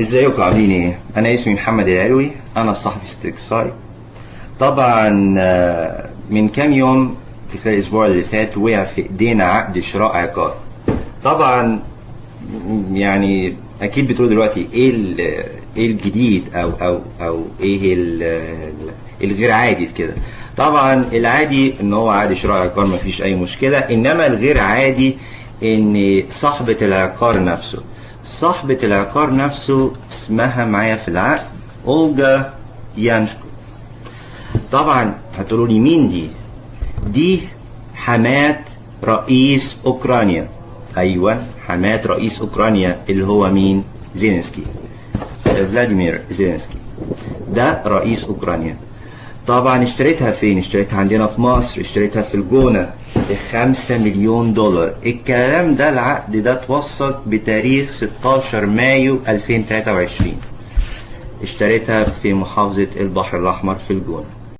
ازيكم عاملين ايه؟ انا اسمي محمد العلوي، انا صحفي استقصائي. طبعا من كام يوم في خلال الاسبوع اللي فات وقع في ايدينا عقد شراء عقار. طبعا يعني اكيد بتقولوا دلوقتي ايه الجديد او ايه الغير عادي في كده. طبعا العادي ان هو عادي شراء عقار مفيش اي مشكله، انما الغير عادي ان صاحبه العقار نفسه اسمها معايا في العقد اولجا يانشكو. طبعا هتقولوا لي مين دي؟ دي حماة رئيس اوكرانيا. ايوه، حماة رئيس اوكرانيا اللي هو مين؟ زيلينسكي، فلاديمير زيلينسكي، ده رئيس اوكرانيا. طبعا اشتريتها فين؟ اشتريتها عندنا في مصر، اشتريتها في الجونة ب5 مليون دولار. الكلام ده العقد ده اتوثق بتاريخ 16 مايو 2023. اشتريتها في محافظة البحر الأحمر في الجونة.